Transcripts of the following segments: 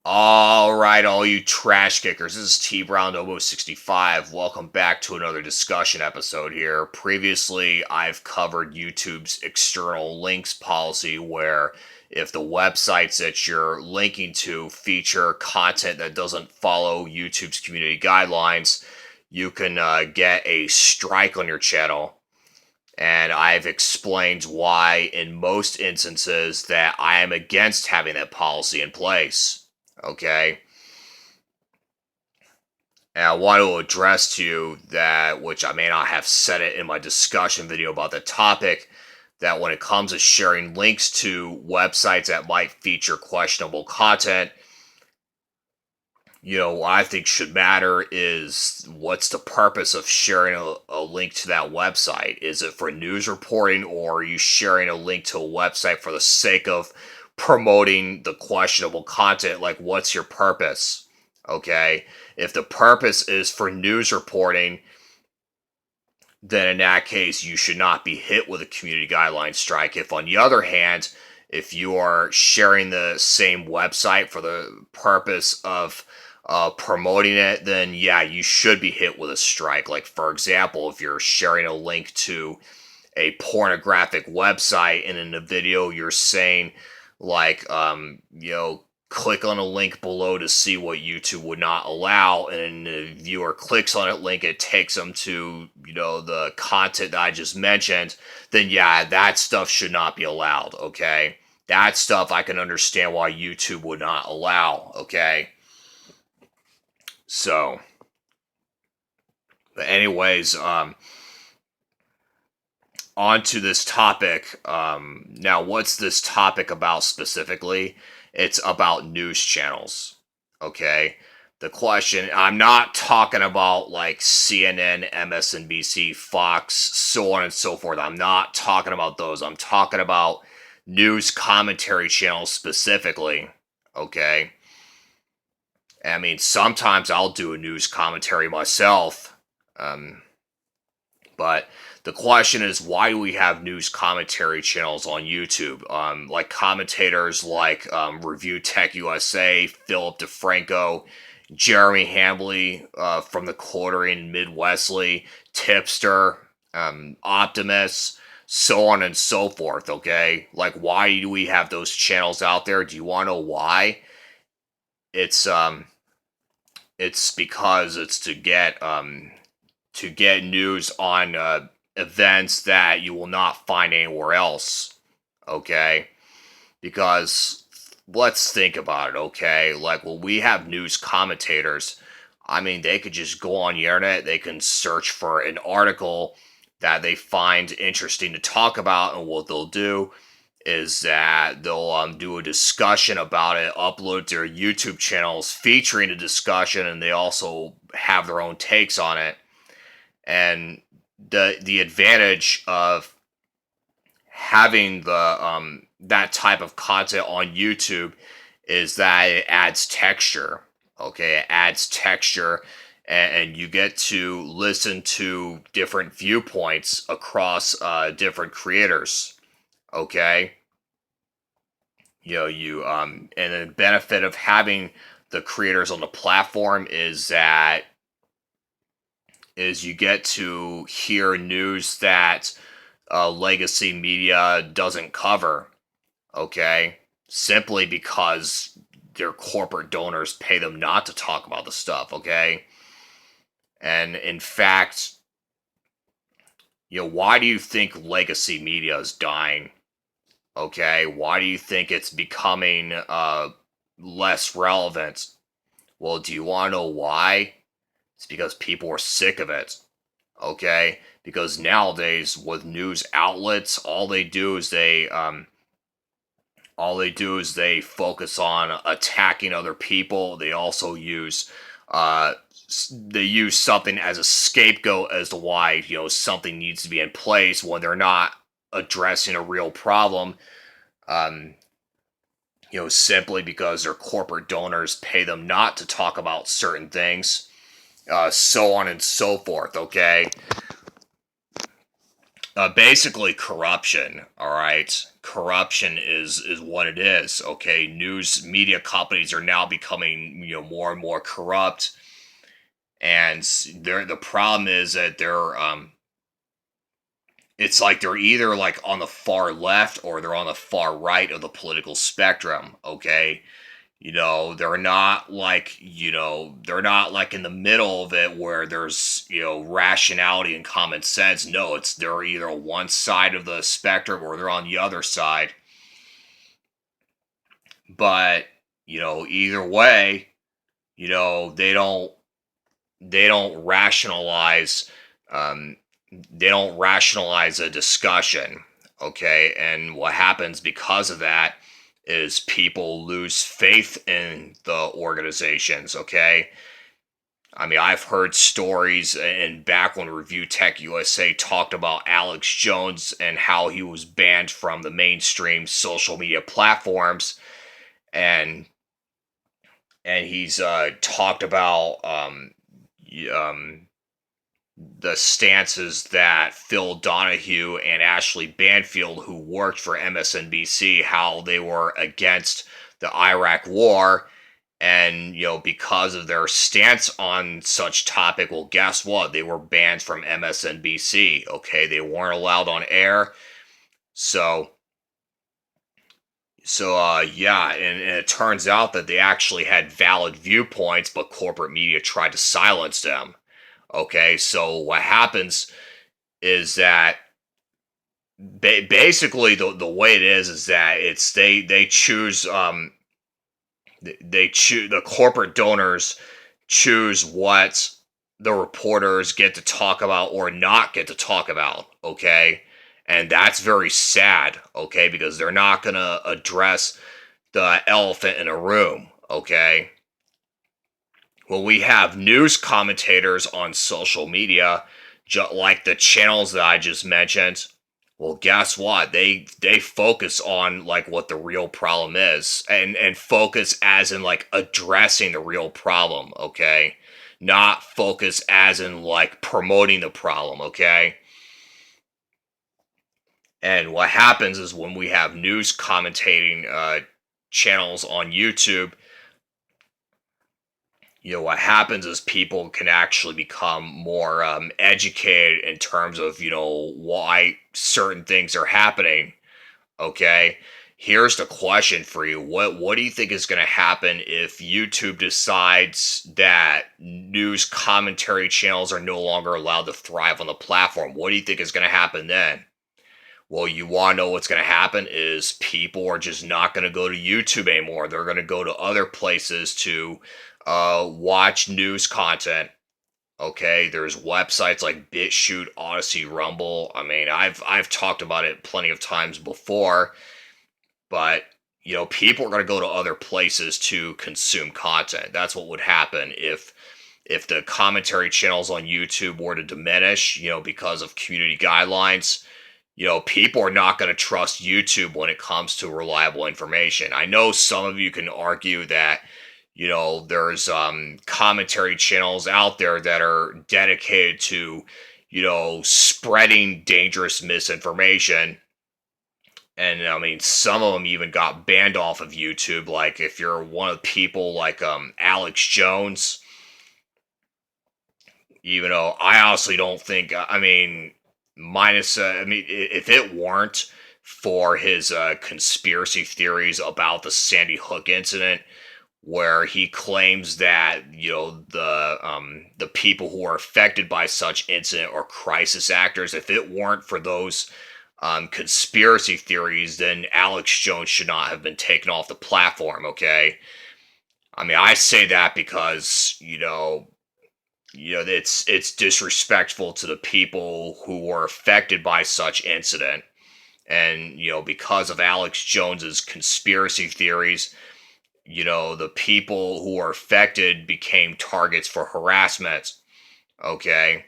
All right, all you trash kickers, this is TBrown0065. Welcome back to another discussion episode here. Previously, I've covered YouTube's external links policy, where if the websites that you're linking to feature content that doesn't follow YouTube's community guidelines, you can get a strike on your channel. And I've explained why, in most instances, that I am against having that policy in place. Okay. And I want to address to you that, which I may not have said it in my discussion video about the topic, that when it comes to sharing links to websites that might feature questionable content, what I think should matter is what's the purpose of sharing a link to that website? Is it for news reporting, or are you sharing a link to a website for the sake of promoting the questionable content? Like, what's your purpose? Okay. If the purpose is for news reporting, then in that case, you should not be hit with a community guideline strike. If, on the other hand, if you are sharing the same website for the purpose of promoting it, then yeah, you should be hit with a strike. Like, for example, if you're sharing a link to a pornographic website, and in the video you're saying, like, click on a link below to see what YouTube would not allow, and the viewer clicks on that link, it takes them to, the content that I just mentioned, then yeah, that stuff should not be allowed, okay? That stuff I can understand why YouTube would not allow, okay? So, but anyways, on to this topic. Now, what's this topic about specifically? It's about news channels. Okay. The question, I'm not talking about like CNN, MSNBC, Fox, so on and so forth. I'm not talking about those. I'm talking about news commentary channels specifically. Okay. I mean, sometimes I'll do a news commentary myself. But the question is, why do we have news commentary channels on YouTube? Like commentators like Review Tech USA, Philip DeFranco, Jeremy Hambley from the Quartering, Midwestly, Tipster, Optimus, so on and so forth, okay? Like, why do we have those channels out there? Do you want to know why? It's because it's to get news on events that you will not find anywhere else, okay? Because let's think about it, okay? Like, when we have news commentators, I mean, they could just go on the internet, they can search for an article that they find interesting to talk about, and what they'll do is that they'll do a discussion about it, upload to their YouTube channels featuring a discussion, and they also have their own takes on it. And the advantage of having the that type of content on YouTube is that it adds texture. Okay, it adds texture, and you get to listen to different viewpoints across different creators. Okay, and the benefit of having the creators on the platform is you get to hear news that legacy media doesn't cover, okay? Simply because their corporate donors pay them not to talk about the stuff, okay? And in fact, why do you think legacy media is dying? Okay, why do you think it's becoming less relevant? Well, do you want to know why? It's because people are sick of it. Okay, because nowadays with news outlets, all they do is they focus on attacking other people. They also use something as a scapegoat as to why something needs to be in place when they're not addressing a real problem. Simply because their corporate donors pay them not to talk about certain things, so on and so forth, okay? Basically corruption. All right, corruption is what it is. Okay, news media companies are now becoming more and more corrupt, and the problem is that it's like they're either like on the far left or they're on the far right of the political spectrum. Okay, they're not like they're not like in the middle of it where there's rationality and common sense. No, it's they're either on one side of the spectrum or they're on the other side. But either way, they don't rationalize um they don't rationalize a discussion. Okay, and what happens because of that is people lose faith in the organizations. Okay, I mean, I've heard stories, and back when Review Tech USA talked about Alex Jones and how he was banned from the mainstream social media platforms, and he's talked about um, the stances that Phil Donahue and Ashley Banfield, who worked for MSNBC, how they were against the Iraq War. And, because of their stance on such topic, well, guess what? They were banned from MSNBC. Okay, they weren't allowed on air. So, yeah, and it turns out that they actually had valid viewpoints, but corporate media tried to silence them. Okay, so what happens is that basically the way it is that it's they choose they choose the corporate donors choose what the reporters get to talk about or not get to talk about. Okay, and that's very sad. Okay, because they're not gonna address the elephant in a room. Okay, well, we have news commentators on social media, like the channels that I just mentioned. Well, guess what? They focus on like what the real problem is, and focus as in like addressing the real problem. Okay, not focus as in like promoting the problem. Okay. And what happens is when we have news commentating channels on YouTube, what happens is people can actually become more educated in terms of why certain things are happening. Okay, here's the question for you: what do you think is going to happen if YouTube decides that news commentary channels are no longer allowed to thrive on the platform? What do you think is going to happen then? Well, you want to know what's going to happen is people are just not going to go to YouTube anymore. They're going to go to other places to watch news content. Okay, there's websites like BitChute, Odyssey, Rumble. I mean, I've talked about it plenty of times before, but people are going to go to other places to consume content. That's what would happen if the commentary channels on YouTube were to diminish, because of community guidelines. People are not going to trust YouTube when it comes to reliable information. I know some of you can argue that, there's commentary channels out there that are dedicated to, spreading dangerous misinformation. And I mean, some of them even got banned off of YouTube. Like if you're one of the people like Alex Jones, even though I honestly don't think, I mean, minus, I mean, if it weren't for his conspiracy theories about the Sandy Hook incident, where he claims that the people who are affected by such incident are crisis actors. If it weren't for those conspiracy theories, then Alex Jones should not have been taken off the platform. Okay, I mean, I say that because it's disrespectful to the people who were affected by such incident, and because of Alex Jones's conspiracy theories, the people who are affected became targets for harassment. Okay,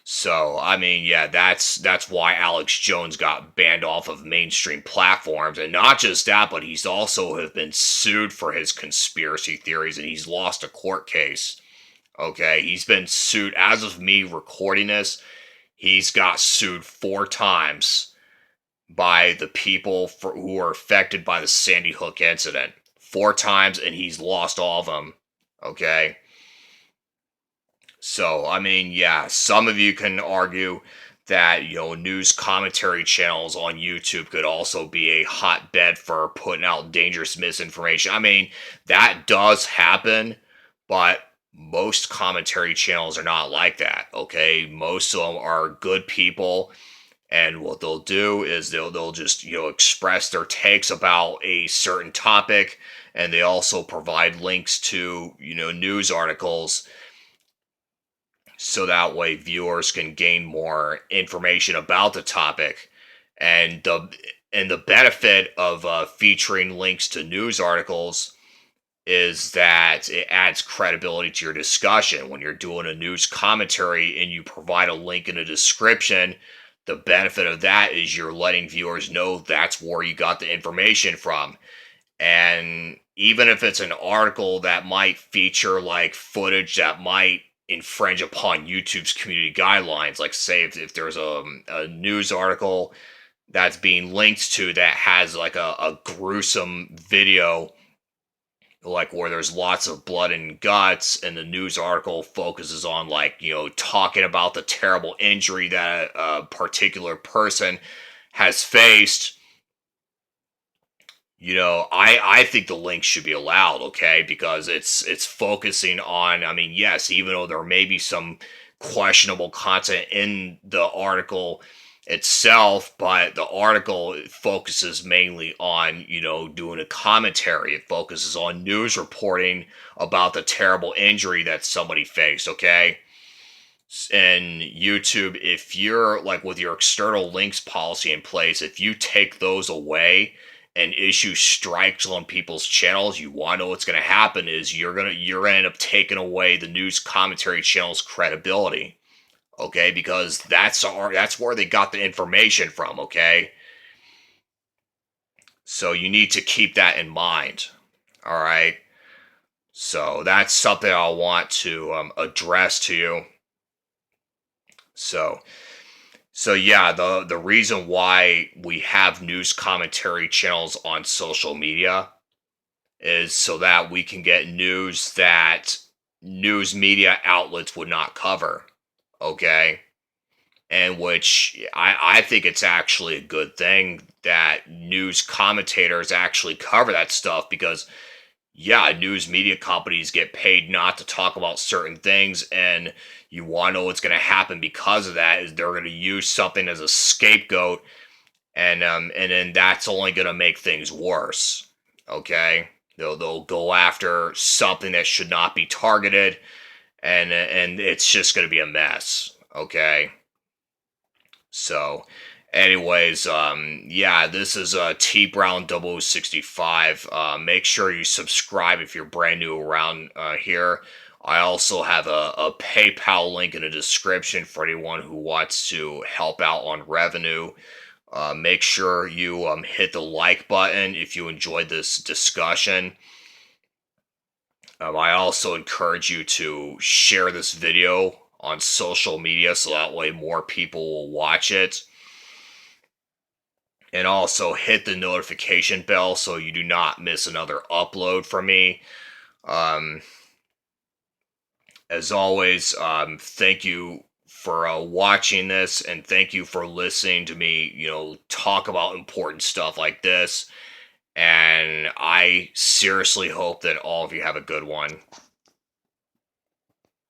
so I mean, yeah, that's why Alex Jones got banned off of mainstream platforms, and not just that, but he's also have been sued for his conspiracy theories, and he's lost a court case. Okay, he's been sued as of me recording this. He's got sued 4 times by the people who are affected by the Sandy Hook incident. 4 times, and he's lost all of them. Okay? So, I mean, yeah, some of you can argue that, news commentary channels on YouTube could also be a hotbed for putting out dangerous misinformation. I mean, that does happen, but most commentary channels are not like that, okay? Most of them are good people, and what they'll do is they'll just, express their takes about a certain topic, and they also provide links to, news articles, so that way viewers can gain more information about the topic. And the benefit of featuring links to news articles is that it adds credibility to your discussion. When you're doing a news commentary and you provide a link in the description, the benefit of that is you're letting viewers know that's where you got the information from. And even if it's an article that might feature like footage that might infringe upon YouTube's community guidelines, like say if there's a news article that's being linked to that has like a gruesome video, like where there's lots of blood and guts, and the news article focuses on like, talking about the terrible injury that a particular person has faced. I think the link should be allowed, okay? Because it's focusing on, I mean, yes, even though there may be some questionable content in the article itself, but the article focuses mainly on, doing a commentary. It focuses on news reporting about the terrible injury that somebody faced, okay? And YouTube, if you're like with your external links policy in place, if you take those away and issue strikes on people's channels, you want to know what's going to happen is you're gonna end up taking away the news commentary channel's credibility. Okay, because that's where they got the information from. Okay, so you need to keep that in mind. All right, so that's something I want to address to you. So yeah, the reason why we have news commentary channels on social media is so that we can get news that news media outlets would not cover. Okay? And which I think it's actually a good thing that news commentators actually cover that stuff, because yeah, news media companies get paid not to talk about certain things, and you want to know what's going to happen because of that is they're going to use something as a scapegoat, and then that's only going to make things worse. Okay, they'll go after something that should not be targeted, and it's just going to be a mess. Okay, so. Anyways, yeah, this is TBrown0065. Make sure you subscribe if you're brand new around here. I also have a PayPal link in the description for anyone who wants to help out on revenue. Make sure you hit the like button if you enjoyed this discussion. I also encourage you to share this video on social media so that way more people will watch it. And also hit the notification bell so you do not miss another upload from me. As always, thank you for watching this, and thank you for listening to me, talk about important stuff like this. And I seriously hope that all of you have a good one.